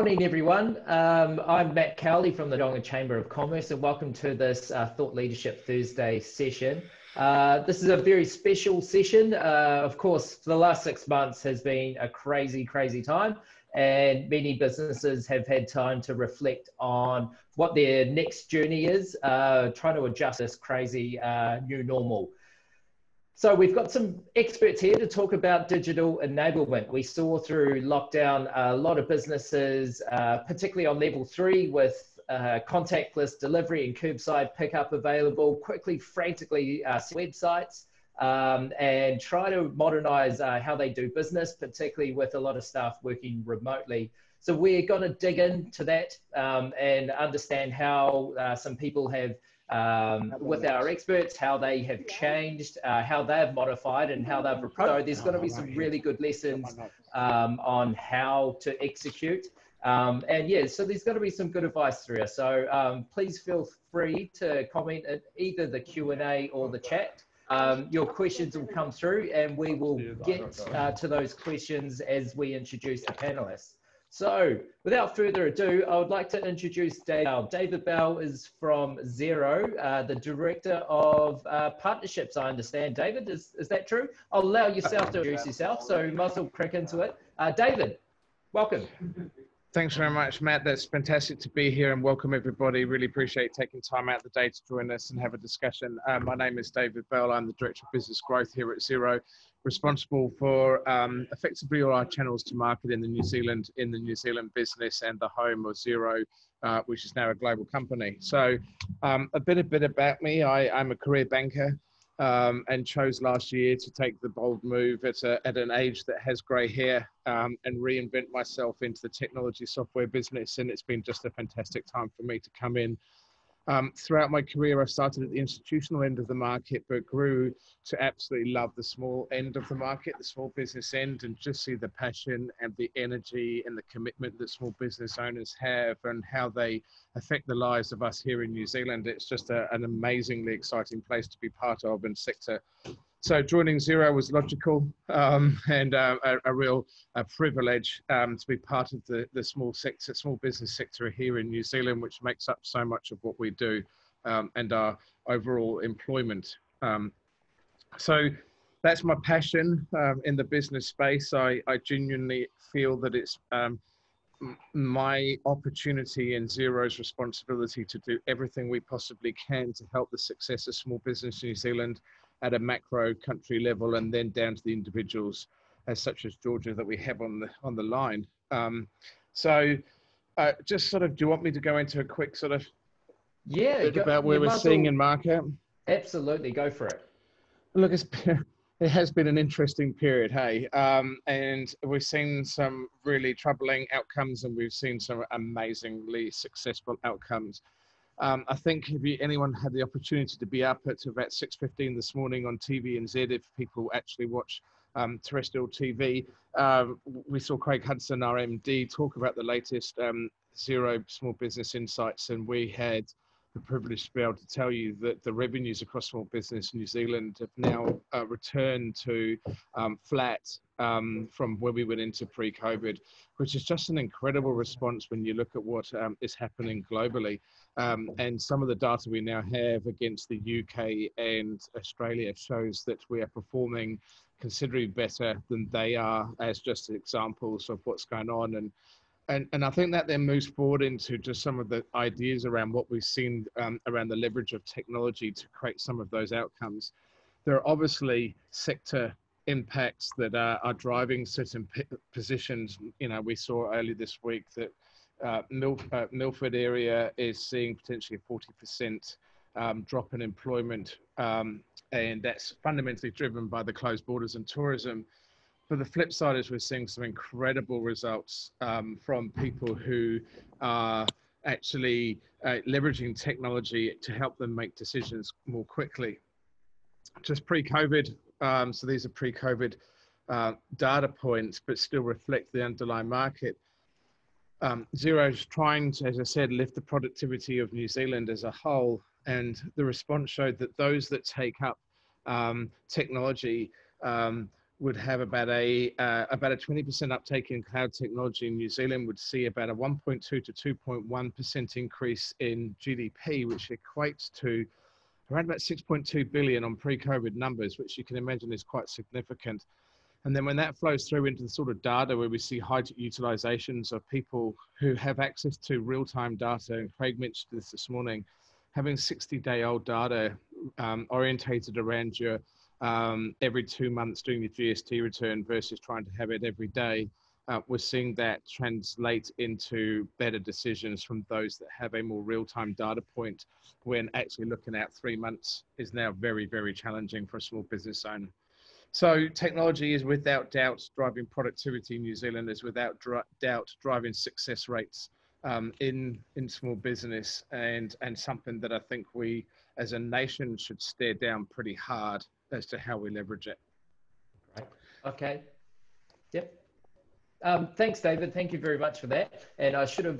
Morning, everyone. I'm Matt Cowley from the Tauranga Chamber of Commerce, and welcome to this Thought Leadership Thursday session. This is a very special session. Of course, for the last 6 months has been a crazy, crazy time, and many businesses have had time to reflect on what their next journey is, trying to adjust this crazy new normal. So we've got some experts here to talk about digital enablement. We saw through lockdown a lot of businesses, particularly on level 3 with contactless delivery and curbside pickup available, quickly, frantically websites and try to modernize how they do business, particularly with a lot of staff working remotely. So we're going to dig into that and understand how some people have with our experts, how they have changed, how they've modified and how they've approached. So there's going to be some really good lessons on how to execute. And yeah, so there's going to be some good advice through here. So please feel free to comment in either the Q&A or the chat. Your questions will come through and we will get to those questions as we introduce the panelists. So, without further ado, I would like to introduce David Bell. David Bell is from Xero, the Director of Partnerships, I understand. David, is that true? I'll allow yourself to introduce yourself, so we might as well crack into it. David, welcome. Thanks very much, Matt. That's fantastic to be here and welcome everybody. Really appreciate taking time out of the day to join us and have a discussion. My name is David Bell. I'm the Director of Business Growth here at Xero, responsible for effectively all our channels to market in the New Zealand business and the home of Xero, which is now a global company. So a bit about me. I'm a career banker. And chose last year to take the bold move at an age that has grey hair and reinvent myself into the technology software business. And it's been just a fantastic time for me to come in. Throughout my career, I started at the institutional end of the market, but grew to absolutely love the small end of the market, the small business end, and just see the passion and the energy and the commitment that small business owners have and how they affect the lives of us here in New Zealand. It's just an amazingly exciting place to be part of and sector. So joining Xero was logical and a real privilege to be part of the small business sector here in New Zealand, which makes up so much of what we do and our overall employment. So that's my passion in the business space. I genuinely feel that it's my opportunity and Xero's responsibility to do everything we possibly can to help the success of small business in New Zealand at a macro country level, and then down to the individuals, as such as Georgia that we have on the line. So, just sort of, do you want me to go into a quick sort of bit about where we're seeing in market? Absolutely, go for it. Look, it has been an interesting period, hey, and we've seen some really troubling outcomes, and we've seen some amazingly successful outcomes. I think if anyone had the opportunity to be up at about 6:15 this morning on TVNZ, if people actually watch terrestrial TV, we saw Craig Hudson, our MD, talk about the latest Xero Small Business Insights, and we had the privilege to be able to tell you that the revenues across small business in New Zealand have now returned to flat from where we went into pre-COVID, which is just an incredible response when you look at what is happening globally. And some of the data we now have against the UK and Australia shows that we are performing considerably better than they are, as just examples of what's going on. And I think that then moves forward into just some of the ideas around what we've seen around the leverage of technology to create some of those outcomes. There are obviously sector impacts that are driving certain positions. You know, we saw earlier this week that Milford area is seeing potentially a 40% drop in employment, and that's fundamentally driven by the closed borders and tourism. But the flip side is we're seeing some incredible results from people who are actually leveraging technology to help them make decisions more quickly. Just pre-COVID, so these are pre-COVID data points, but still reflect the underlying market. Xero is trying to, as I said, lift the productivity of New Zealand as a whole, and the response showed that those that take up technology would have about a 20% uptake in cloud technology in New Zealand, would see about a 1.2 to 2.1% increase in GDP, which equates to around about 6.2 billion on pre-COVID numbers, which you can imagine is quite significant. And then when that flows through into the sort of data where we see high utilizations of people who have access to real-time data, and Craig mentioned this morning, having 60-day-old data orientated around your every 2 months doing your GST return versus trying to have it every day, we're seeing that translate into better decisions from those that have a more real-time data point, when actually looking at 3 months is now very, very challenging for a small business owner. So technology is without doubt driving productivity in New Zealand, is without doubt driving success rates in small business, and something that I think we as a nation should stare down pretty hard as to how we leverage it. Right. Okay. Yep. Thanks, David. Thank you very much for that. And I should have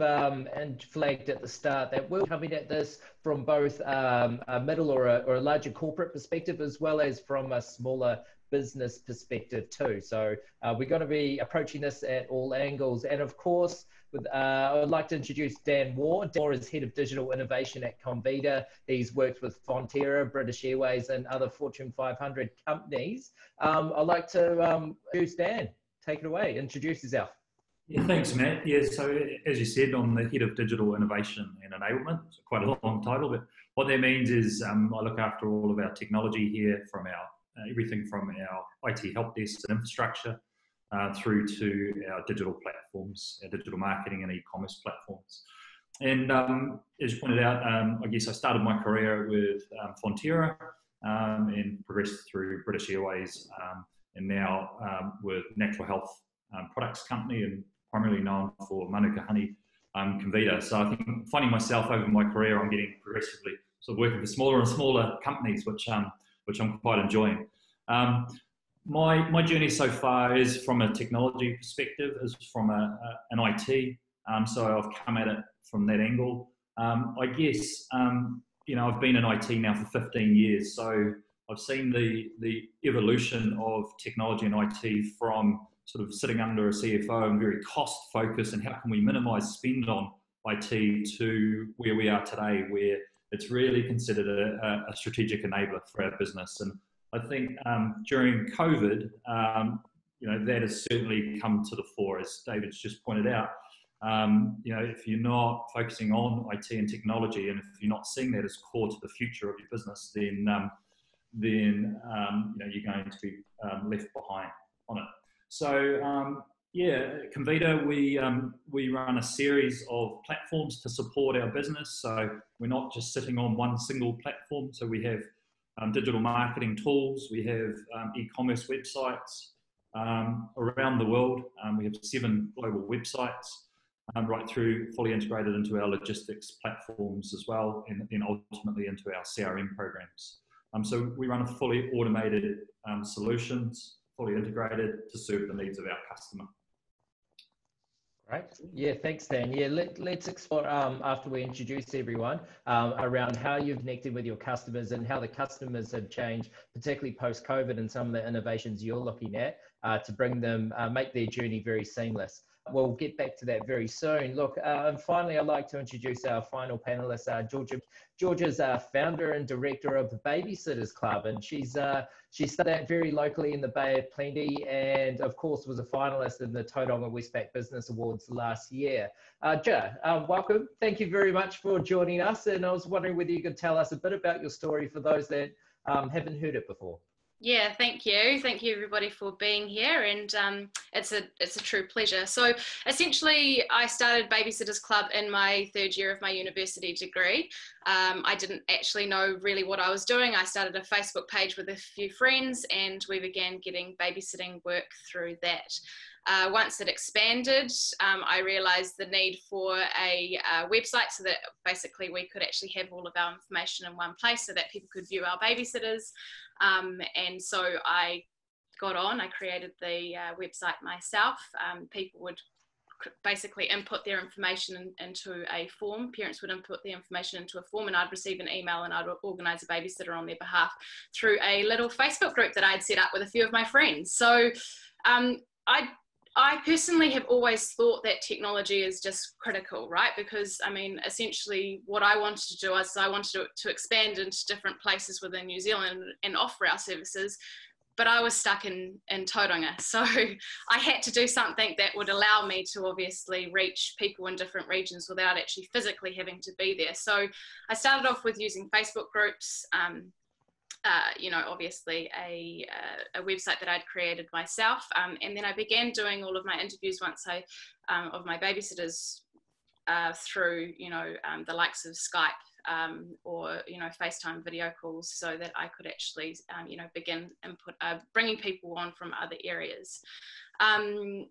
flagged at the start that we're coming at this from both a middle or a larger corporate perspective, as well as from a smaller business perspective too. So we're going to be approaching this at all angles. And of course, I would like to introduce Dan Moore. Dan Moore is Head of Digital Innovation at Comvita. He's worked with Fonterra, British Airways, and other Fortune 500 companies. I'd like to introduce Dan. Take it away. Introduce yourself. Yeah, thanks, Matt. Yeah, so as you said, I'm the Head of Digital Innovation and Enablement. It's quite a long title, but what that means is I look after all of our technology here, from our everything from our IT help desk and infrastructure through to our digital platforms, our digital marketing and e-commerce platforms. And as you pointed out, I guess I started my career with Fonterra and progressed through British Airways, and now with natural health products company, and primarily known for Manuka honey, Comvita. So I think finding myself over my career, I'm getting progressively sort of working for smaller and smaller companies, which I'm quite enjoying. My journey so far is from a technology perspective, is from an IT. So I've come at it from that angle. I guess, I've been in IT now for 15 years. So I've seen the evolution of technology and IT from sort of sitting under a CFO and very cost focused, and how can we minimize spend on IT, to where we are today, where it's really considered a strategic enabler for our business. And I think during COVID, that has certainly come to the fore, as David's just pointed out. If you're not focusing on IT and technology, and if you're not seeing that as core to the future of your business, then you're going to be left behind on it. So Comvita, we run a series of platforms to support our business. So we're not just sitting on one single platform. So we have digital marketing tools, we have e-commerce websites around the world. We have 7 global websites, right through fully integrated into our logistics platforms as well, and then ultimately into our CRM programs. So we run a fully automated solutions, fully integrated to serve the needs of our customer. Right. Yeah, thanks, Dan. Yeah, let's explore, after we introduce everyone, around how you've connected with your customers and how the customers have changed, particularly post-COVID, and some of the innovations you're looking at to bring them, make their journey very seamless. We'll get back to that very soon. Look, and finally, I'd like to introduce our final panelist, Georgia. Georgia's founder and director of the Babysitters Club, and she's studied very locally in the Bay of Plenty, and of course was a finalist in the Tauranga Westpac Business Awards last year. Georgia, welcome. Thank you very much for joining us, and I was wondering whether you could tell us a bit about your story for those that haven't heard it before. Yeah, thank you. Thank you everybody for being here, and it's a true pleasure. So essentially I started Babysitters Club in my 3rd year of my university degree. I didn't actually know really what I was doing. I started a Facebook page with a few friends, and we began getting babysitting work through that. Once it expanded, I realized the need for a website, so that basically we could actually have all of our information in one place so that people could view our babysitters. And so I created the website myself. People would basically input their information into a form. Parents would input their information into a form, and I'd receive an email, and I'd organise a babysitter on their behalf through a little Facebook group that I'd set up with a few of my friends. So I personally have always thought that technology is just critical, right? Because, I mean, essentially what I wanted to do is I wanted to expand into different places within New Zealand and offer our services, but I was stuck in Tauranga. So I had to do something that would allow me to obviously reach people in different regions without actually physically having to be there. So I started off with using Facebook groups, you know, obviously a website that I'd created myself. And then I began doing all of my interviews of my babysitters through, you know, the likes of Skype or, you know, FaceTime video calls, so that I could actually, you know, begin bringing people on from other areas. I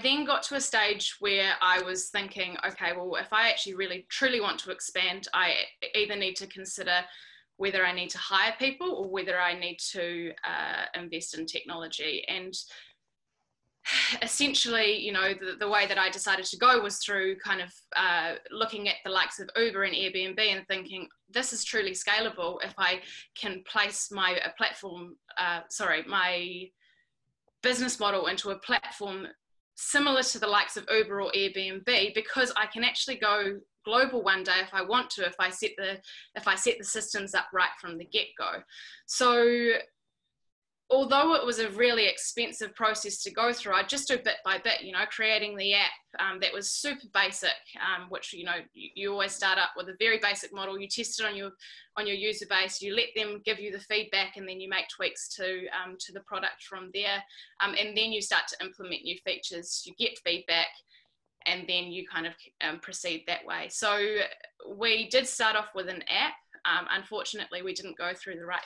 then got to a stage where I was thinking, okay, well, if I actually really truly want to expand, I either need to consider whether I need to hire people or whether I need to invest in technology. And essentially, you know, the way that I decided to go was through kind of looking at the likes of Uber and Airbnb and thinking, this is truly scalable if I can place my business model into a platform similar to the likes of Uber or Airbnb, because I can actually go global one day if I want to, if I set the systems up right from the get-go. So although it was a really expensive process to go through, I just do bit by bit, you know, creating the app that was super basic, which, you know, you always start up with a very basic model. You test it on your user base, you let them give you the feedback, and then you make tweaks to the product from there. And then you start to implement new features, you get feedback, and then you kind of proceed that way. So we did start off with an app. Unfortunately, we didn't go through the right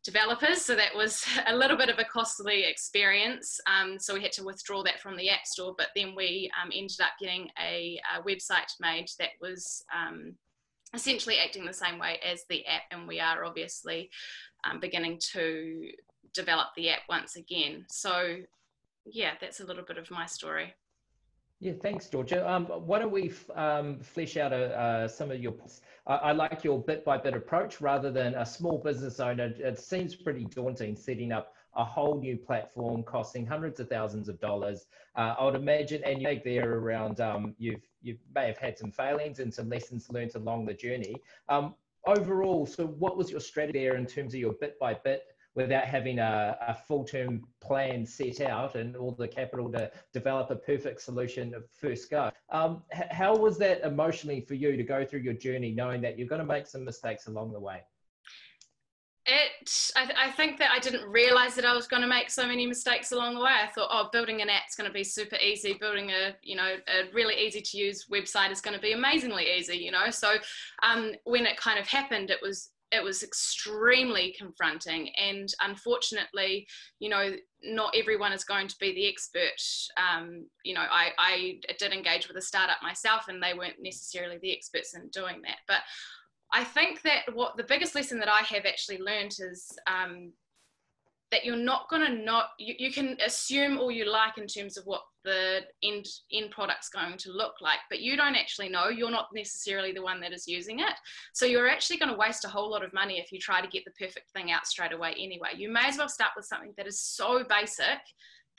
developers, so that was a little bit of a costly experience. So we had to withdraw that from the App Store, but then we ended up getting a website made that was essentially acting the same way as the app, and we are obviously beginning to develop the app once again. So yeah, that's a little bit of my story. Yeah, thanks, Georgia. Why don't we flesh out some of your points? I like your bit-by-bit approach rather than a small business owner. It seems pretty daunting setting up a whole new platform costing hundreds of thousands of dollars. I would imagine, and you make there around, you may have had some failings and some lessons learned along the journey. Overall, so what was your strategy there in terms of your bit-by-bit, without having a full-term plan set out and all the capital to develop a perfect solution at first go? How was that emotionally for you to go through your journey, knowing that you're going to make some mistakes along the way? I think that I didn't realize that I was going to make so many mistakes along the way. I thought, oh, building an app's going to be super easy. Building a really easy to use website is going to be amazingly easy, you know. So when it kind of happened, it was extremely confronting, and unfortunately, you know, not everyone is going to be the expert. You know, I did engage with a startup myself, and they weren't necessarily the experts in doing that. But I think that the biggest lesson that I have actually learned is that you're not going to know. You can assume all you like in terms of what the end product's going to look like, but you don't actually know. You're not necessarily the one that is using it. So you're actually going to waste a whole lot of money if you try to get the perfect thing out straight away anyway. You may as well start with something that is so basic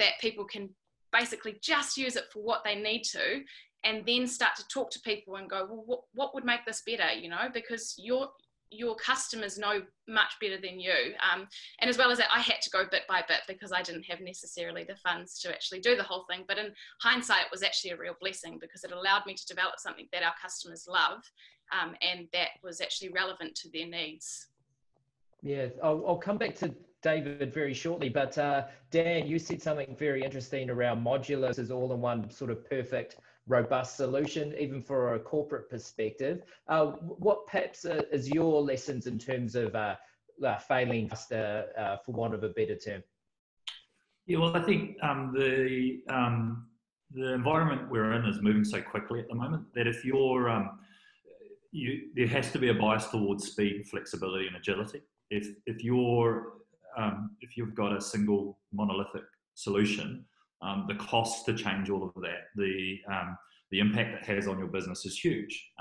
that people can basically just use it for what they need to, and then start to talk to people and go, well, what would make this better, you know, because your customers know much better than you. And as well as that, I had to go bit by bit because I didn't have necessarily the funds to actually do the whole thing. But in hindsight, it was actually a real blessing because it allowed me to develop something that our customers love, and that was actually relevant to their needs. Yeah, I'll come back to David very shortly, but Dan, you said something very interesting around modular as all-in-one sort of perfect, robust solution, even for a corporate perspective. What perhaps is your lessons in terms of failing faster, for want of a better term? Yeah, well, I think the environment we're in is moving so quickly at the moment that if you're, there has to be a bias towards speed, flexibility, and agility. If you've got a single monolithic solution, the cost to change all of that, the impact it has on your business is huge.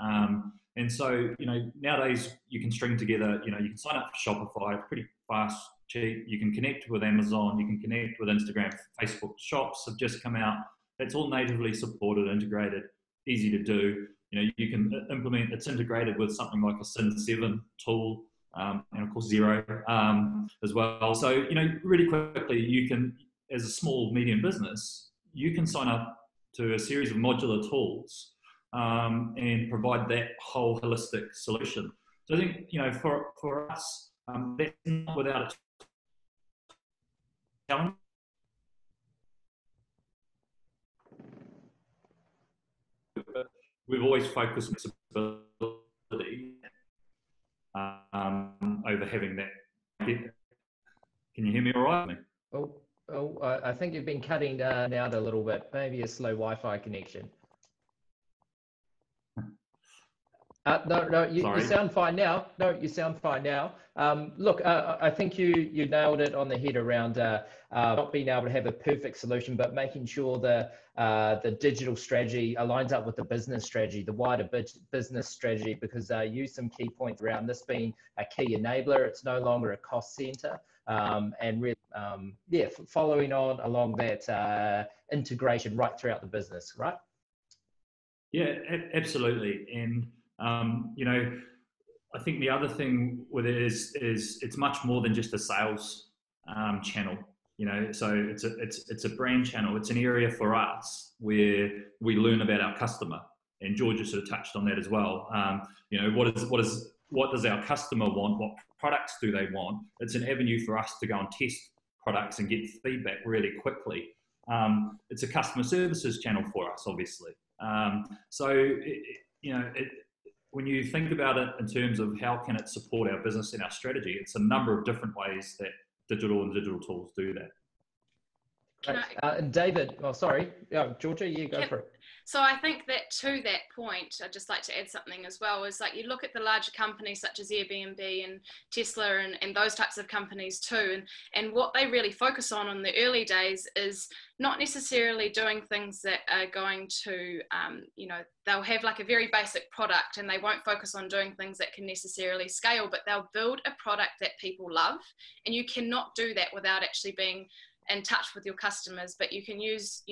And so, nowadays you can string together, you can sign up for Shopify, it's pretty fast, cheap. You can connect with Amazon, you can connect with Instagram, Facebook shops have just come out. It's all natively supported, integrated, easy to do. You can implement, it's integrated with something like a Sin 7 tool, and of course Xero as well. So, really quickly, you can, as a small, medium business, you can sign up to a series of modular tools and provide that whole holistic solution. So I think, for us, that's not without a challenge. But we've always focused on flexibility over having that. Can you hear me all right? I think you've been cutting out a little bit. Maybe a slow Wi-Fi connection. No, you sound fine now. No, you sound fine now. Look, I think you nailed it on the head around not being able to have a perfect solution, but making sure the digital strategy aligns up with the business strategy, the wider business strategy, because use some key points around this being a key enabler. It's no longer a cost center, and really, following on along that integration right throughout the business, right? Yeah, absolutely. And I think the other thing with it is it's much more than just a sales channel. So it's a brand channel. It's an area for us where we learn about our customer, and Georgia sort of touched on that as well. What does our customer want? What products do they want? It's an avenue for us to go and test products and get feedback really quickly. It's a customer services channel for us, obviously. When you think about it in terms of how can it support our business and our strategy, it's a number of different ways that digital tools do that. And David, Georgia, you go for it. So I think that to that point, I'd just like to add something as well, is like you look at the larger companies such as Airbnb and Tesla and those types of companies too, and what they really focus on in the early days is not necessarily doing things that are going to, they'll have like a very basic product and they won't focus on doing things that can necessarily scale, but they'll build a product that people love. And you cannot do that without actually being in touch with your customers, but you can use,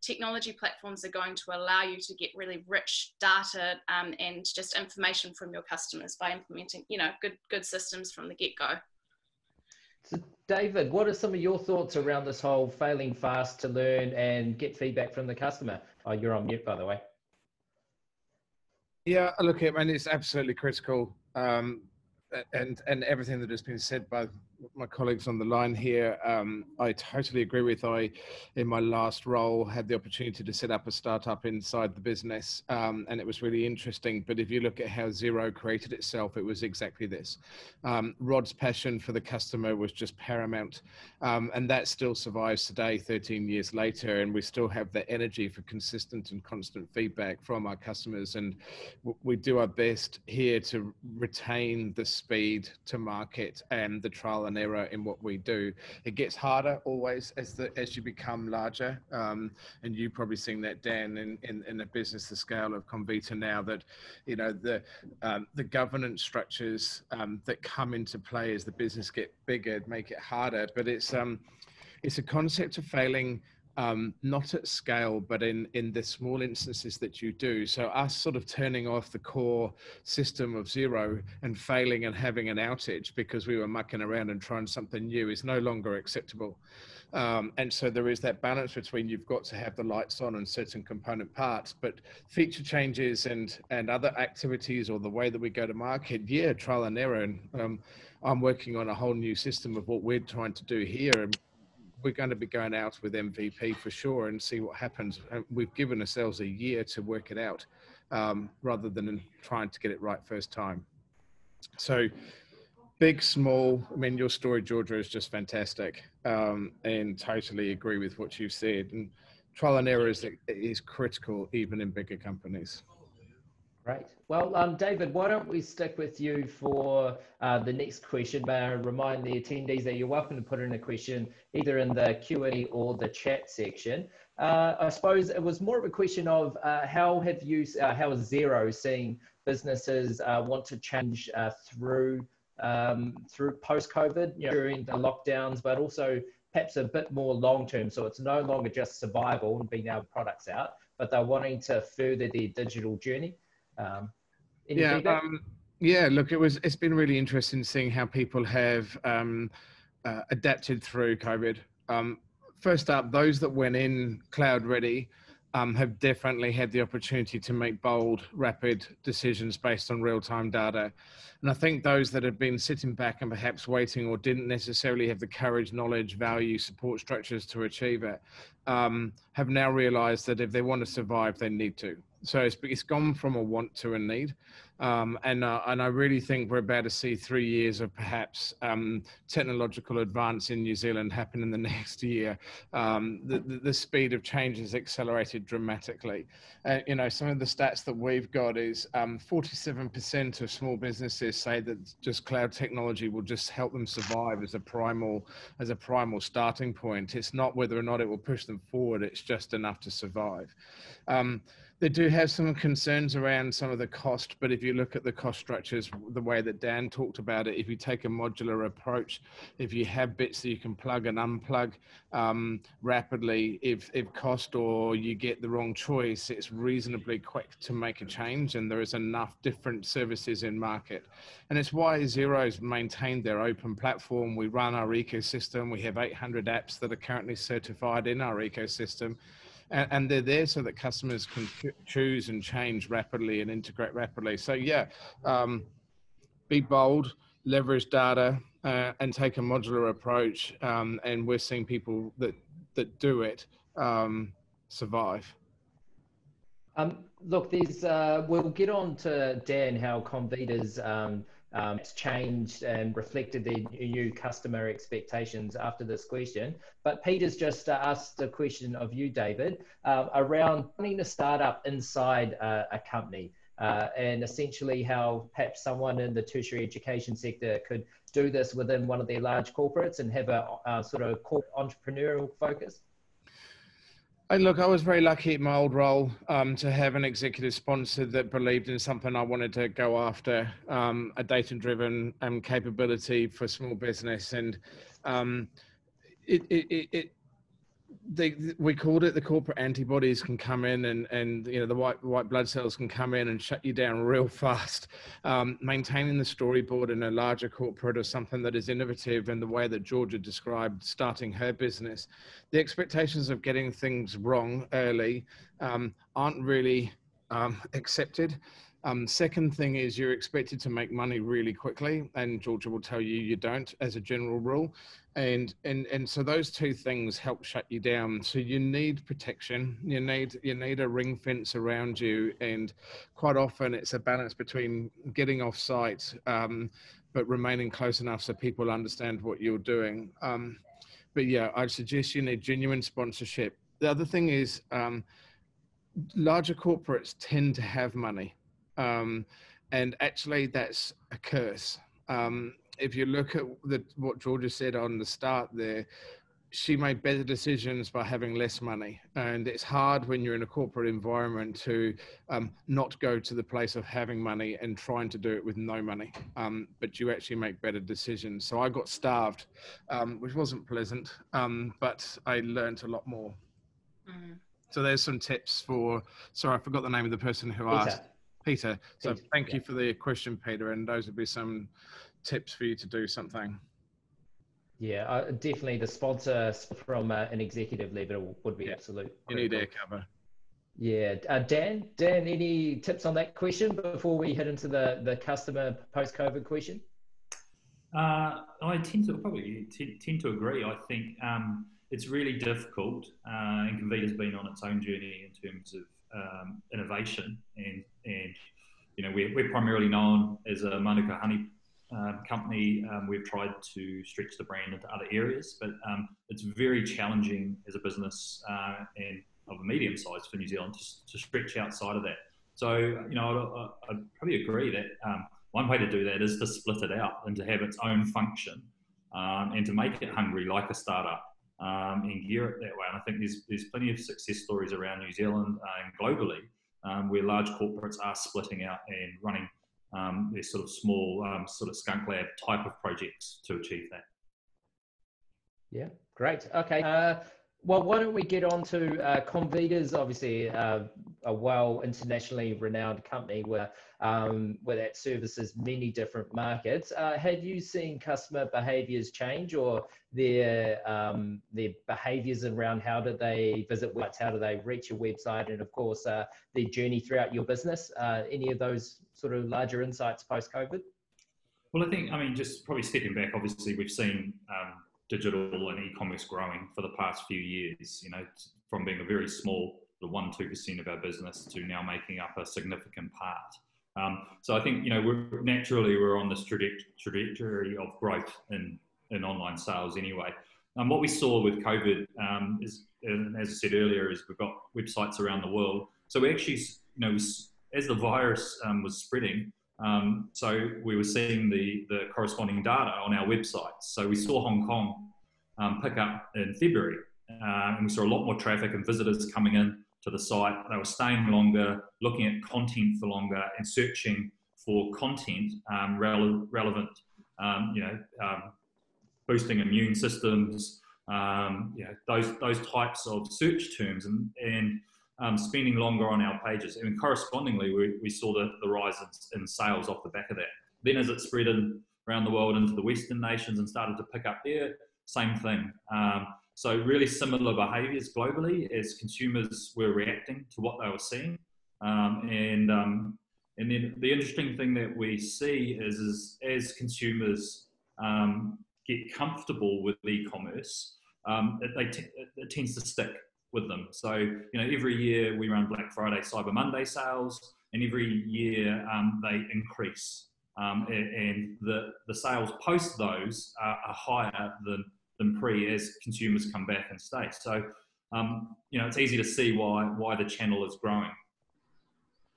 technology platforms are going to allow you to get really rich data and just information from your customers by implementing, good systems from the get-go. So David, what are some of your thoughts around this whole failing fast to learn and get feedback from the customer? Oh, you're on mute, by the way. Yeah, look, it's absolutely critical. And everything that has been said by my colleagues on the line here, I totally agree with. In my last role, had the opportunity to set up a startup inside the business, and it was really interesting. But if you look at how Xero created itself, it was exactly this. Rod's passion for the customer was just paramount, and that still survives today, 13 years later, and we still have the energy for consistent and constant feedback from our customers. And we do our best here to retain the speed to market and the trial and error in what we do. It gets harder always as you become larger, and you've probably seen that, Dan, in a business the scale of Comvita now, that the governance structures that come into play as the business get bigger make it harder. But it's a concept of failing not at scale, but in the small instances that you do. So us sort of turning off the core system of Xero and failing and having an outage because we were mucking around and trying something new is no longer acceptable. And so there is that balance between you've got to have the lights on and certain component parts, but feature changes and other activities or the way that we go to market, trial and error. And I'm working on a whole new system of what we're trying to do here. And we're going to be going out with MVP for sure and see what happens. We've given ourselves a year to work it out rather than trying to get it right first time. So big, small, your story, Georgia, is just fantastic, and totally agree with what you've said. And trial and error is critical even in bigger companies. Great. Well, David, why don't we stick with you for the next question? May I remind the attendees that you're welcome to put in a question either in the Q&A or the chat section. I suppose it was more of a question of how is Xero seeing businesses want to change through post-COVID, during the lockdowns, but also perhaps a bit more long-term. So it's no longer just survival and being able to products out, but they're wanting to further their digital journey. Any feedback? Yeah, look, it's been really interesting seeing how people have adapted through COVID. First up, those that went in cloud ready have definitely had the opportunity to make bold, rapid decisions based on real-time data. And I think those that have been sitting back and perhaps waiting or didn't necessarily have the courage, knowledge, value, support structures to achieve it, have now realized that if they want to survive, they need to. So it's gone from a want to a need. And I really think we're about to see 3 years of perhaps technological advance in New Zealand happen in the next year. The speed of change has accelerated dramatically. Some of the stats that we've got is 47% of small businesses say that just cloud technology will just help them survive as a primal starting point. It's not whether or not it will push them forward, it's just enough to survive. They do have some concerns around some of the cost, but if you look at the cost structures, the way that Dan talked about it, if you take a modular approach, if you have bits that you can plug and unplug rapidly, if cost or you get the wrong choice, it's reasonably quick to make a change, and there is enough different services in market. And it's why Xero's maintained their open platform. We run our ecosystem. We have 800 apps that are currently certified in our ecosystem. And they're there so that customers can choose and change rapidly and integrate rapidly. So yeah, be bold, leverage data, and take a modular approach. And we're seeing people that do it survive. Look, we'll get on to Dan, how Comvita's it's changed and reflected the new customer expectations after this question. But Peter's just asked a question of you, David, around running a startup inside a company, and essentially how perhaps someone in the tertiary education sector could do this within one of their large corporates and have a sort of entrepreneurial focus. Look, I was very lucky in my old role to have an executive sponsor that believed in something I wanted to go after, a data-driven capability for small business. And we called it the corporate antibodies can come in and the white blood cells can come in and shut you down real fast. Maintaining the storyboard in a larger corporate or something that is innovative in the way that Georgia described starting her business. The expectations of getting things wrong early aren't really accepted. Second thing is you're expected to make money really quickly, and Georgia will tell you you don't as a general rule. And so those two things help shut you down. So you need protection. You need a ring fence around you, and quite often it's a balance between getting off site, but remaining close enough so people understand what you're doing. But yeah, I'd suggest you need genuine sponsorship. The other thing is larger corporates tend to have money. And actually that's a curse. If you look at what Georgia said on the start there, she made better decisions by having less money. And it's hard when you're in a corporate environment to not go to the place of having money and trying to do it with no money, but you actually make better decisions. So I got starved, which wasn't pleasant, but I learned a lot more. Mm-hmm. So there's some tips sorry, I forgot the name of the person who asked. Peter. So thank you for the question, Peter, and those would be some tips for you to do something. Yeah, definitely the sponsor from an executive level would be absolute. You need air cover. Yeah, Dan, any tips on that question before we head into the customer post-COVID question? I tend to agree. I think it's really difficult, and Comvita's been on its own journey in terms of innovation, and we're primarily known as a Manuka honey company. We've tried to stretch the brand into other areas, but it's very challenging as a business and of a medium size for New Zealand to stretch outside of that. So I'd probably agree that one way to do that is to split it out and to have its own function and to make it hungry like a startup. and gear it that way. And I think there's plenty of success stories around New Zealand and globally where large corporates are splitting out and running their sort of small sort of skunk lab type of projects to achieve that. Yeah, great. Okay. Well, why don't we get on to Comvita's, obviously a well internationally renowned company where that services many different markets. Have you seen customer behaviours change, or their behaviours around how do they visit websites, how do they reach your website, and of course their journey throughout your business? Any of those sort of larger insights post-COVID? Well, I think, I mean, just probably stepping back, obviously we've seen digital and e-commerce growing for the past few years, you know, from being a very small, the 1-2% of our business to now making up a significant part. So I think, you know, we're on this trajectory of growth in online sales anyway. What we saw with COVID is, as I said earlier, is we've got websites around the world. So we actually, you know, as the virus was spreading, so we were seeing the corresponding data on our websites. So we saw Hong Kong pick up in February, and we saw a lot more traffic and visitors coming in to the site. They were staying longer, looking at content for longer, and searching for content relevant, you know, boosting immune systems, you know, those types of search terms, and spending longer on our pages. And correspondingly, we saw the rise in sales off the back of that. Then as it spread around the world into the Western nations and started to pick up there, same thing. So really similar behaviours globally as consumers were reacting to what they were seeing. And then the interesting thing that we see is as consumers get comfortable with e-commerce, it tends to stick with them. So, you know, every year we run Black Friday, Cyber Monday sales, and every year they increase. And the sales post those are higher than pre as consumers come back and stay. So, you know, it's easy to see why the channel is growing.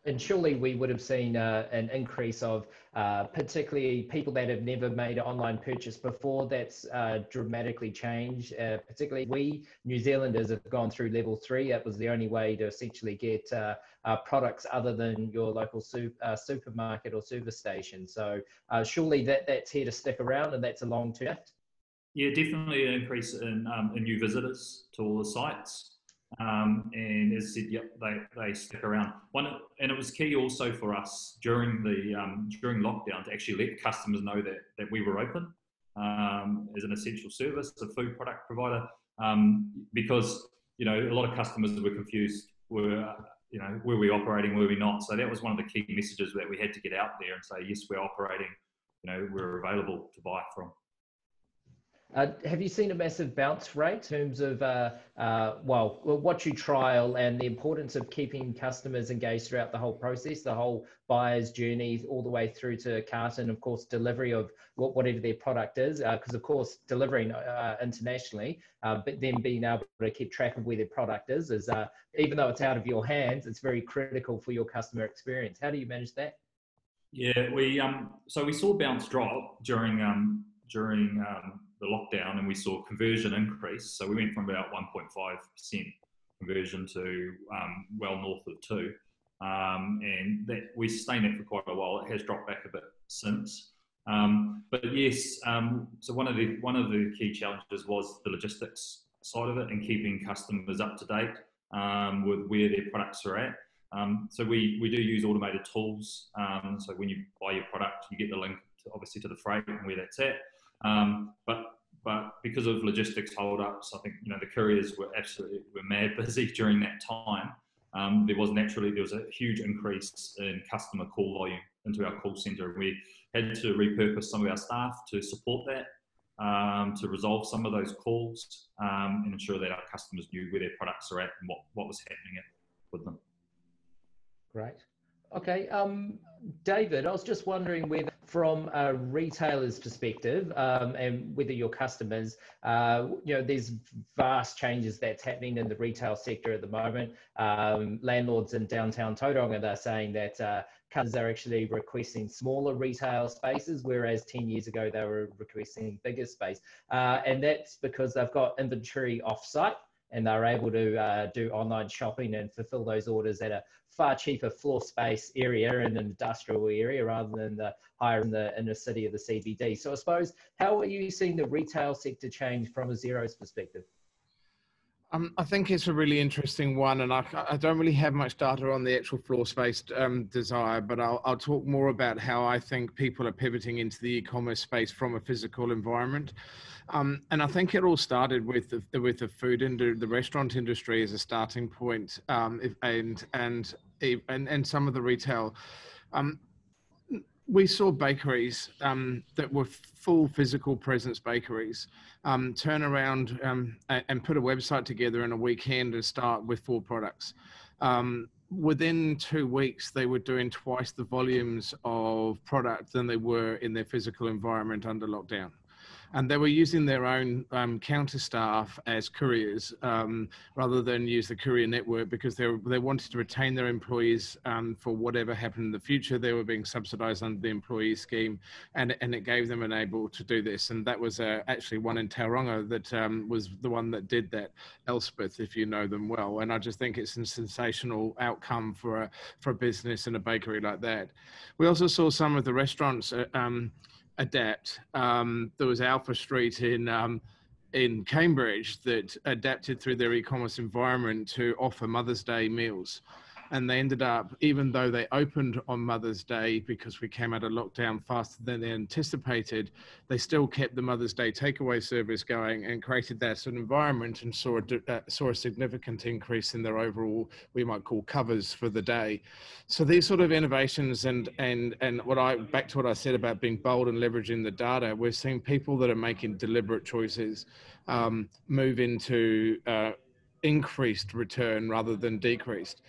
And surely we would have seen an increase of particularly people that have never made an online purchase before. That's dramatically changed. Particularly we New Zealanders have gone through level 3. It was the only way to essentially get products other than your local supermarket or service station. So surely that's here to stick around, and that's a long term. Yeah, definitely an increase in new visitors to all the sites. And as I said, yep, they stick around. And it was key also for us during lockdown to actually let customers know that we were open as an essential service, a food product provider, because, you know, a lot of customers were confused. You know, were we operating, were we not? So that was one of the key messages that we had to get out there and say, yes, we're operating. You know, we're available to buy from. Have you seen a massive bounce rate in terms of, well, what you trial and the importance of keeping customers engaged throughout the whole process, the whole buyer's journey, all the way through to cart and, of course, delivery of whatever their product is? Because, of course, delivering internationally, but then being able to keep track of where their product is even though it's out of your hands, it's very critical for your customer experience. How do you manage that? Yeah, so we saw bounce drop during the lockdown, and we saw conversion increase. So we went from about 1.5% conversion to well north of 2%, and that we sustained it for quite a while. It has dropped back a bit since, but yes. So one of the key challenges was the logistics side of it and keeping customers up to date with where their products are at. So we do use automated tools. So when you buy your product, you get the link obviously to the freight and where that's at. But because of logistics hold-ups, I think, you know, the couriers were mad busy during that time. There was a huge increase in customer call volume into our call centre. We had to repurpose some of our staff to support that, to resolve some of those calls, and ensure that our customers knew where their products are at and what was happening with them. Great. Okay, David, I was just wondering whether from a retailer's perspective, and whether your customers, there's vast changes that's happening in the retail sector at the moment. Landlords in downtown Tauranga, they're saying that customers are actually requesting smaller retail spaces, whereas 10 years ago they were requesting bigger space. And that's because they've got inventory off-site and they're able to do online shopping and fulfill those orders at a far cheaper floor space area in an industrial area rather than the higher in the inner city of the CBD. So I suppose, how are you seeing the retail sector change from a Xero's perspective? I think it's a really interesting one, and I don't really have much data on the actual floor space desire, but I'll talk more about how I think people are pivoting into the e-commerce space from a physical environment. And I think it all started with the food the restaurant industry as a starting point, and some of the retail. We saw bakeries that were full physical presence bakeries turn around and put a website together in a weekend and start with 4 products. Within 2 weeks, they were doing twice the volumes of product than they were in their physical environment under lockdown. And they were using their own counter staff as couriers rather than use the courier network, because they wanted to retain their employees for whatever happened in the future. They were being subsidized under the employee scheme, and it gave them an able to do this. And that was actually one in Tauranga that was the one that did that, Elspeth, if you know them well. And I just think it's a sensational outcome for a business and a bakery like that. We also saw some of the restaurants adapt. There was Alpha Street in Cambridge that adapted through their e-commerce environment to offer Mother's Day meals. And they ended up, even though they opened on Mother's Day because we came out of lockdown faster than they anticipated, they still kept the Mother's Day takeaway service going and created that sort of environment, and saw a significant increase in their overall, we might call, covers for the day. So these sort of innovations and back to what I said about being bold and leveraging the data, we're seeing people that are making deliberate choices move into increased return rather than decreased.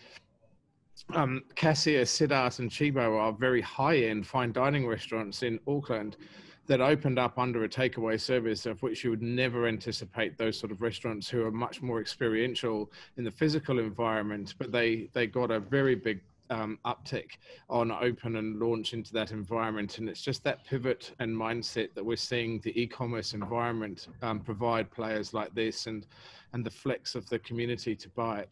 Cassia, Siddharth and Chibo are very high-end fine dining restaurants in Auckland that opened up under a takeaway service, of which you would never anticipate those sort of restaurants, who are much more experiential in the physical environment, but they got a very big uptick on open and launch into that environment. And it's just that pivot and mindset that we're seeing the e-commerce environment provide players like this, and the flex of the community to buy it.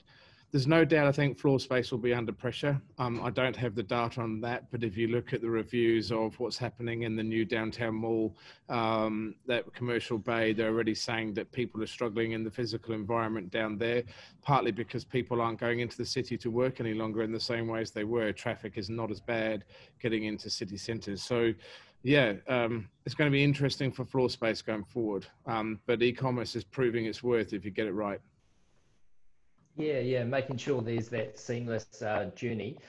There's no doubt, I think floor space will be under pressure. I don't have the data on that, but if you look at the reviews of what's happening in the new downtown mall, that commercial bay, they're already saying that people are struggling in the physical environment down there, partly because people aren't going into the city to work any longer in the same way as they were. Traffic is not as bad getting into city centres. So yeah, it's going to be interesting for floor space going forward. But e-commerce is proving its worth if you get it right. Yeah, making sure there's that seamless journey.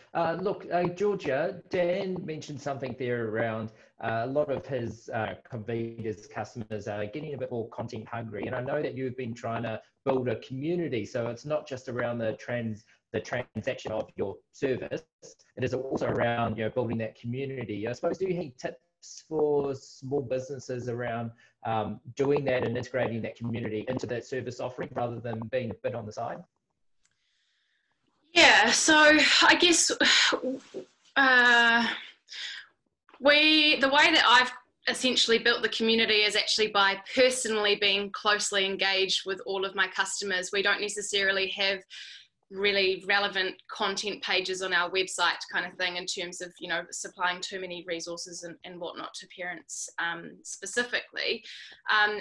Look, Georgia, Dan mentioned something there around a lot of his Convida's customers are getting a bit more content hungry. And I know that you've been trying to build a community. So it's not just around the transaction of your service. It is also around building that community. I suppose, do you have tips for small businesses around doing that and integrating that community into that service offering rather than being a bit on the side? Yeah, so I guess the way that I've essentially built the community is actually by personally being closely engaged with all of my customers. We don't necessarily have really relevant content pages on our website kind of thing in terms of, supplying too many resources and whatnot to parents specifically.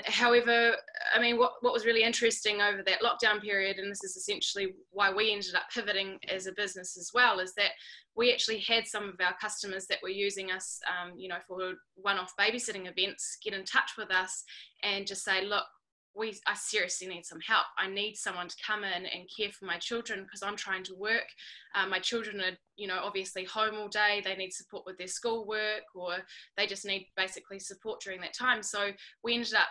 However, I mean, what was really interesting over that lockdown period, and this is essentially why we ended up pivoting as a business as well, is that we actually had some of our customers that were using us, for one-off babysitting events, get in touch with us and just say, look, I seriously need some help. I need someone to come in and care for my children because I'm trying to work. My children are, obviously home all day. They need support with their schoolwork, or they just need basically support during that time. So we ended up,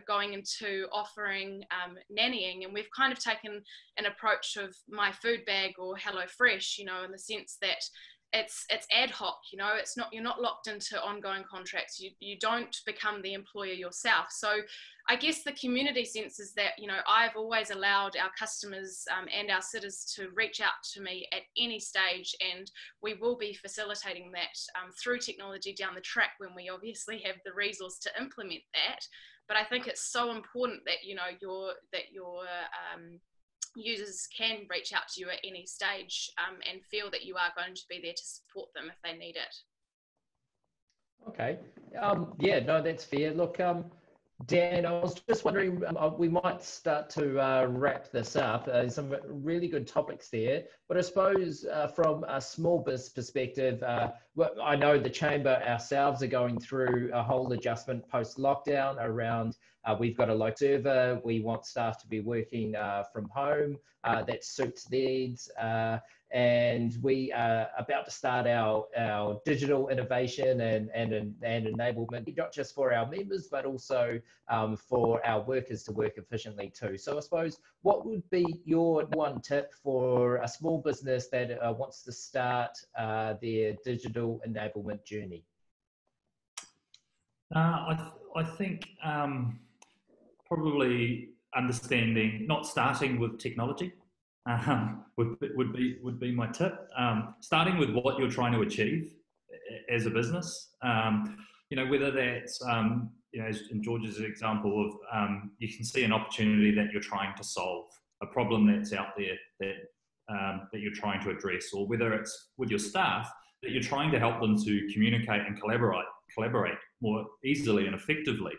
going into offering nannying, and we've kind of taken an approach of My Food Bag or Hello Fresh, in the sense that it's ad hoc, you know, it's not, you're not locked into ongoing contracts. You don't become the employer yourself. So I guess the community sense is that, you know, I've always allowed our customers and our sitters to reach out to me at any stage, and we will be facilitating that through technology down the track when we obviously have the resource to implement that. But I think it's so important that, you know, your users can reach out to you at any stage and feel that you are going to be there to support them if they need it. Okay. Yeah, no, that's fair. Look, Dan, I was just wondering, we might start to wrap this up. Some really good topics there, but I suppose from a small business perspective, well, I know the Chamber ourselves are going through a whole adjustment post-lockdown around, we've got a low server, we want staff to be working from home, that suits their needs, and we are about to start our digital innovation and enablement, not just for our members, but also for our workers to work efficiently too. So I suppose, what would be your one tip for a small business that wants to start their digital enablement journey? I think probably understanding, not starting with technology, would be my tip. Starting with what you're trying to achieve as a business. You know, whether that's you know, in George's example of you can see an opportunity that you're trying to solve, a problem that's out there that you're trying to address, or whether it's with your staff that you're trying to help them to communicate and collaborate more easily and effectively.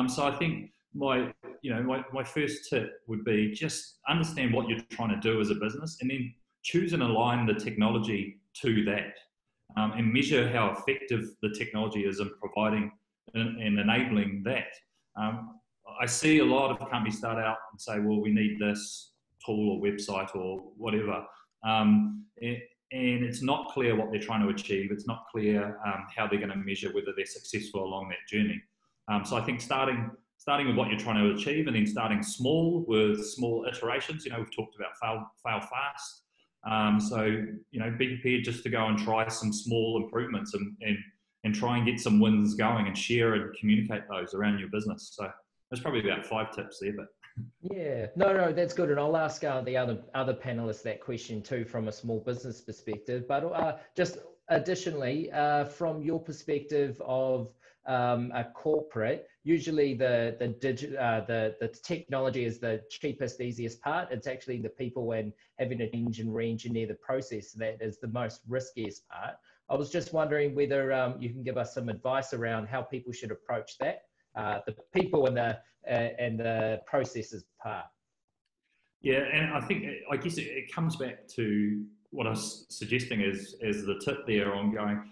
So I think my first tip would be just understand what you're trying to do as a business, and then choose and align the technology to that, and measure how effective the technology is in providing and enabling that. I see a lot of companies start out and say, well, we need this tool or website or whatever, and it's not clear what they're trying to achieve. It's not clear how they're going to measure whether they're successful along that journey. So I think starting with what you're trying to achieve, and then starting small with small iterations. You know, we've talked about fail fast. So, you know, be prepared just to go and try some small improvements and try and get some wins going, and share and communicate those around your business. So there's probably about 5 tips there, but. Yeah, no, that's good. And I'll ask the other panelists that question too from a small business perspective. But just additionally, from your perspective of a corporate, usually the technology is the cheapest, easiest part. It's actually the people and having to re-engineer the process that is the most riskiest part. I was just wondering whether you can give us some advice around how people should approach that, the people and the processes part. Yeah, and I guess it comes back to what I was suggesting as the tip there ongoing.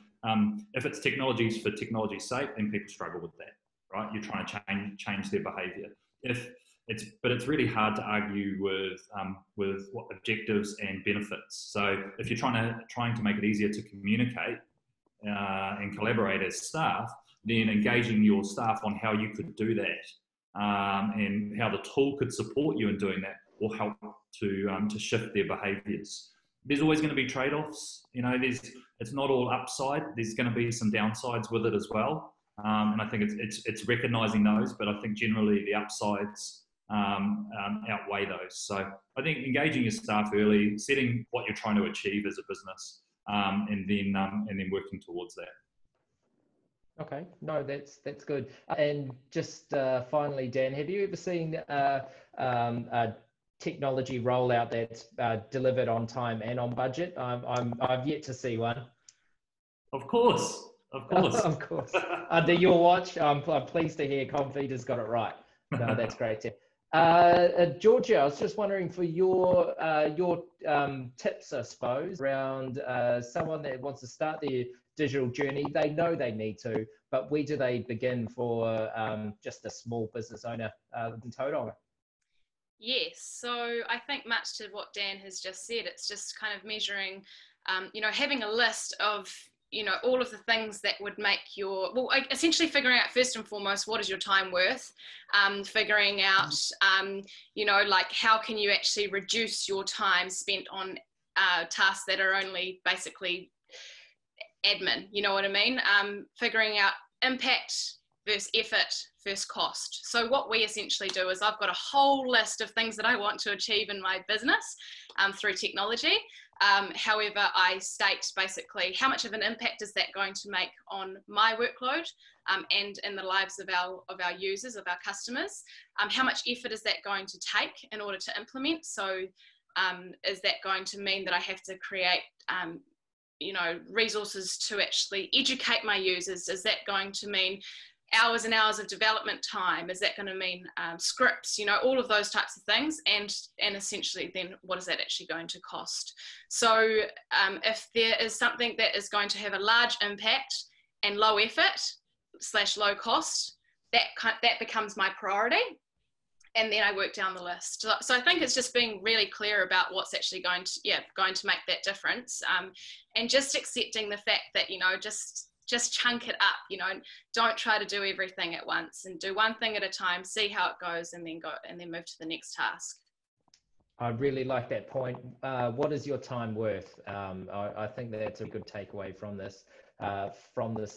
If it's technologies for technology's sake, then people struggle with that, right? You're trying to change their behaviour. But it's really hard to argue with what objectives and benefits. So if you're trying to make it easier to communicate and collaborate as staff, then engaging your staff on how you could do that, and how the tool could support you in doing that will help to shift their behaviours. There's always going to be trade-offs. You know, it's not all upside. There's going to be some downsides with it as well. And I think it's recognising those, but I think generally the upsides outweigh those. So I think engaging your staff early, setting what you're trying to achieve as a business, and then working towards that. Okay, no, that's good. And just finally, Dan, have you ever seen a technology rollout that's delivered on time and on budget? I've yet to see one. Of course. Of course. Under your watch, I'm pleased to hear Comfeeder's got it right. No, that's great. Georgia, I was just wondering for your tips, I suppose, around someone that wants to start their digital journey. They know they need to, but where do they begin for just a small business owner in Tauranga? Yes, so I think much to what Dan has just said, it's just kind of measuring, having a list of, all of the things that would make essentially figuring out first and foremost, what is your time worth? Figuring out, like how can you actually reduce your time spent on tasks that are only basically admin, you know what I mean? Figuring out impact versus effort versus cost. So what we essentially do is I've got a whole list of things that I want to achieve in my business through technology. However, I state basically how much of an impact is that going to make on my workload and in the lives of our users, of our customers. How much effort is that going to take in order to implement? So is that going to mean that I have to create resources to actually educate my users? Is that going to mean hours and hours of development time? Is that going to mean scripts? All of those types of things, and essentially then what is that actually going to cost? So if there is something that is going to have a large impact and low effort / low cost, that becomes my priority. And then I work down the list. So I think it's just being really clear about what's actually going to make that difference, and just accepting the fact that just chunk it up. Don't try to do everything at once, and do one thing at a time. See how it goes, and then move to the next task. I really like that point. What is your time worth? I think that's a good takeaway from this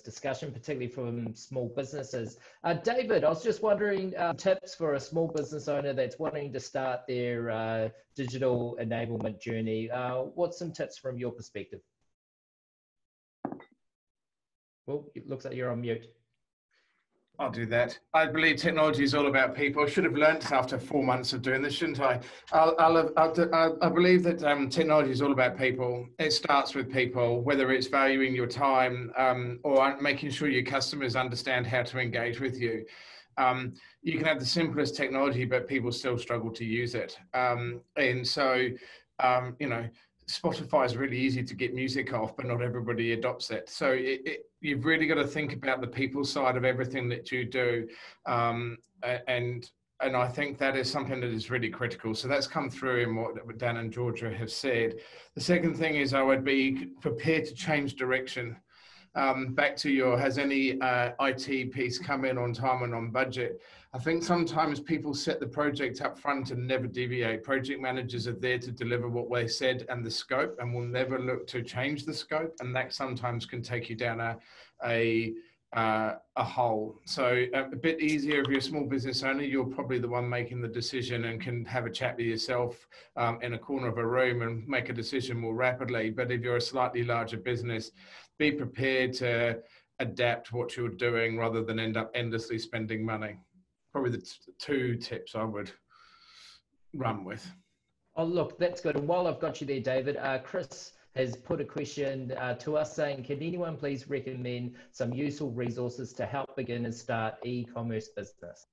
discussion, particularly from small businesses. David, I was just wondering, tips for a small business owner that's wanting to start their digital enablement journey. What's some tips from your perspective? Well, it looks like you're on mute. I'll do that. I believe technology is all about people. I should have learnt after 4 months of doing this, shouldn't I? I believe that technology is all about people. It starts with people, whether it's valuing your time or making sure your customers understand how to engage with you. You can have the simplest technology, but people still struggle to use it. And so, Spotify is really easy to get music off, but not everybody adopts it. So you've really got to think about the people side of everything that you do. And I think that is something that is really critical. So that's come through in what Dan and Georgia have said. The second thing is I would be prepared to change direction. Back to has any IT piece come in on time and on budget? I think sometimes people set the project up front and never deviate. Project managers are there to deliver what they said and the scope, and will never look to change the scope. And that sometimes can take you down a hole. So a bit easier if you're a small business owner, you're probably the one making the decision and can have a chat with yourself in a corner of a room and make a decision more rapidly. But if you're a slightly larger business, be prepared to adapt what you're doing rather than end up endlessly spending money. Probably the two tips I would run with. Oh, look, that's good. And while I've got you there, David, Chris has put a question to us saying, can anyone please recommend some useful resources to help beginners start e-commerce business?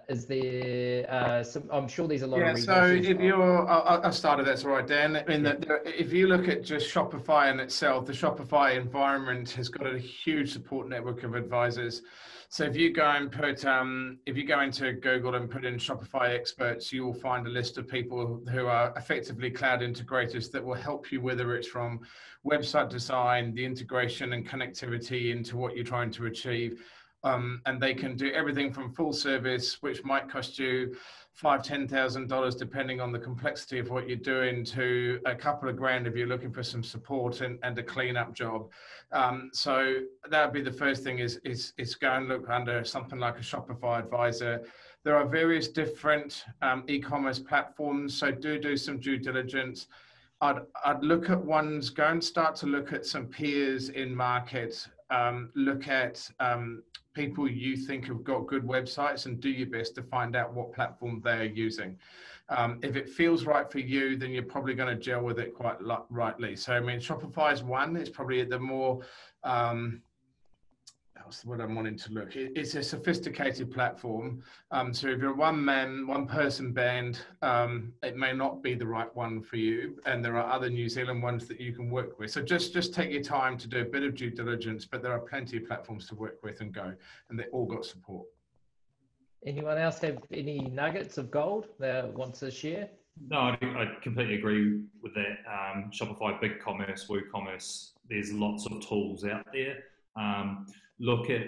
Is there some, I'm sure there's a lot of resources. So if you're, I'll start it, that's all right, Dan. If you look at just Shopify in itself, the Shopify environment has got a huge support network of advisors. So if you go and put, if you go into Google and put in Shopify experts, you will find a list of people who are effectively cloud integrators that will help you, whether it's from website design, the integration and connectivity into what you're trying to achieve. And they can do everything from full service, which might cost you $5,000, $10,000, depending on the complexity of what you're doing, to a couple of grand if you're looking for some support and a cleanup job. So that would be the first thing is go and look under something like a Shopify advisor. There are various different e-commerce platforms, so do some due diligence. I'd look at ones, go and start to look at some peers in market, look at people you think have got good websites and do your best to find out what platform they're using. If it feels right for you, then you're probably going to gel with it quite rightly. So, I mean, Shopify is one. It's probably the more, that's what I'm wanting to look. It's a sophisticated platform. So if you're a one person band, it may not be the right one for you. And there are other New Zealand ones that you can work with. So just take your time to do a bit of due diligence, but there are plenty of platforms to work with and go, and they all got support. Anyone else have any nuggets of gold that wants to share? No, I completely agree with that. Shopify, BigCommerce, WooCommerce, there's lots of tools out there. Look at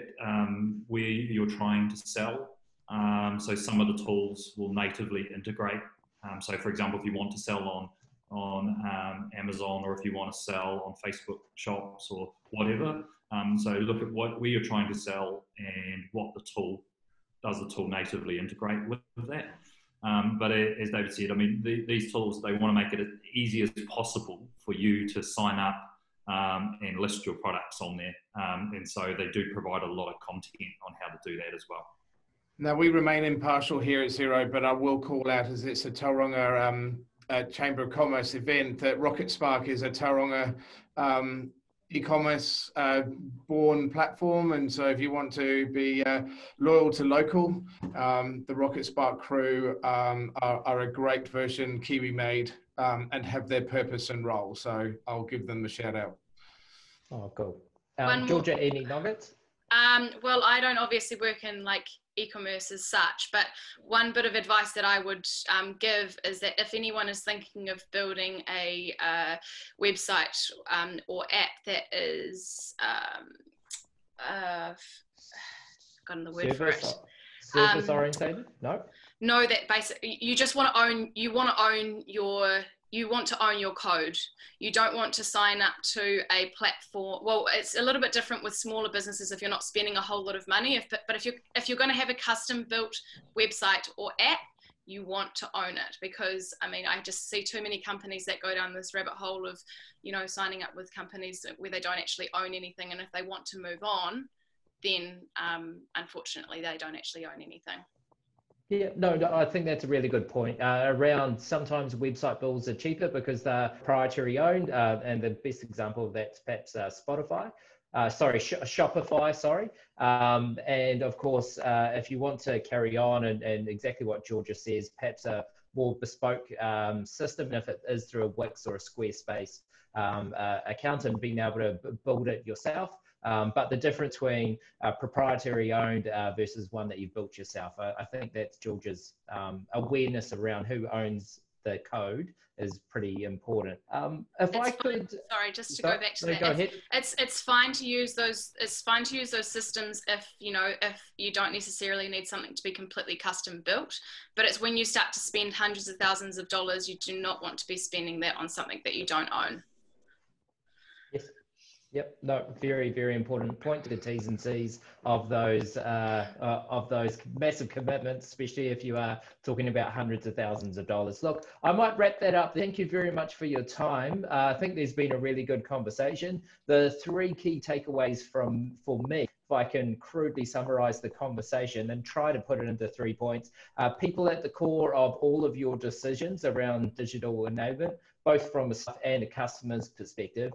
where you're trying to sell. So some of the tools will natively integrate So for example, if you want to sell on Amazon, or if you want to sell on Facebook shops or whatever, so look at what we are trying to sell and what the tool does the tool natively integrate with that. But as David said, I mean, these tools, they want to make it as easy as possible for you to sign up and list your products on there. And so they do provide a lot of content on how to do that as well. Now, we remain impartial here at Xero, but I will call out, as it's a Tauranga Chamber of Commerce event, that Rocket Spark is a Tauranga e-commerce born platform. And so if you want to be loyal to local, the Rocket Spark crew are a great version Kiwi made and have their purpose and role. So I'll give them a shout out. Oh, cool. Georgia, any nuggets? Well, I don't obviously work in like e-commerce as such, but one bit of advice that I would give is that if anyone is thinking of building a website or app that is forgotten the word for it. Service orientated? No, that basically you just want to own. You want to own your code. You don't want to sign up to a platform. Well, it's a little bit different with smaller businesses if you're not spending a whole lot of money. But if you're going to have a custom built website or app, you want to own it, because I mean, I just see too many companies that go down this rabbit hole of, you know, signing up with companies where they don't actually own anything, and if they want to move on, then unfortunately they don't actually own anything. Yeah, no, I think that's a really good point. Around sometimes website builds are cheaper because they're proprietary owned, and the best example of that's perhaps Shopify, sorry. And of course, if you want to carry on and exactly what Georgia says, perhaps a more bespoke system, if it is through a Wix or a Squarespace account, and being able to build it yourself. But the difference between proprietary owned versus one that you've built yourself, I think that's Georgia's awareness around who owns the code is pretty important. Sorry, just to go back to that. Go ahead. It's fine to use those. It's fine to use those systems if you don't necessarily need something to be completely custom built. But it's when you start to spend hundreds of thousands of dollars, you do not want to be spending that on something that you don't own. Yes. Yep. No, very, very important point to the T's and C's of those massive commitments, especially if you are talking about hundreds of thousands of dollars. Look, I might wrap that up. Thank you very much for your time. I think there's been a really good conversation. The three key takeaways for me, if I can crudely summarize the conversation and try to put it into 3 points, people at the core of all of your decisions around digital enablement, both from a staff and a customer's perspective,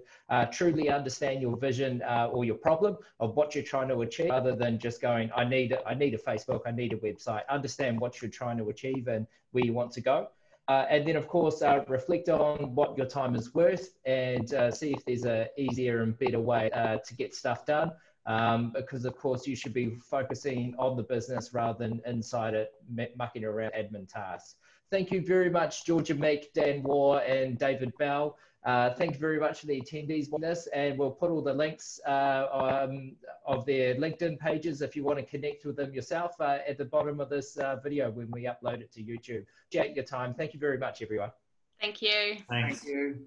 truly understand your vision or your problem of what you're trying to achieve, rather than just going, I need a Facebook, I need a website. Understand what you're trying to achieve and where you want to go. And then, of course, reflect on what your time is worth and see if there's an easier and better way to get stuff done. Because, of course, you should be focusing on the business rather than inside it, mucking around admin tasks. Thank you very much, Georgia Meek, Dan Waugh, and David Bell. Thank you very much for the attendees on this, and we'll put all the links of their LinkedIn pages if you want to connect with them yourself at the bottom of this video when we upload it to YouTube. Appreciate your time. Thank you very much, everyone. Thank you. Thanks. Thank you.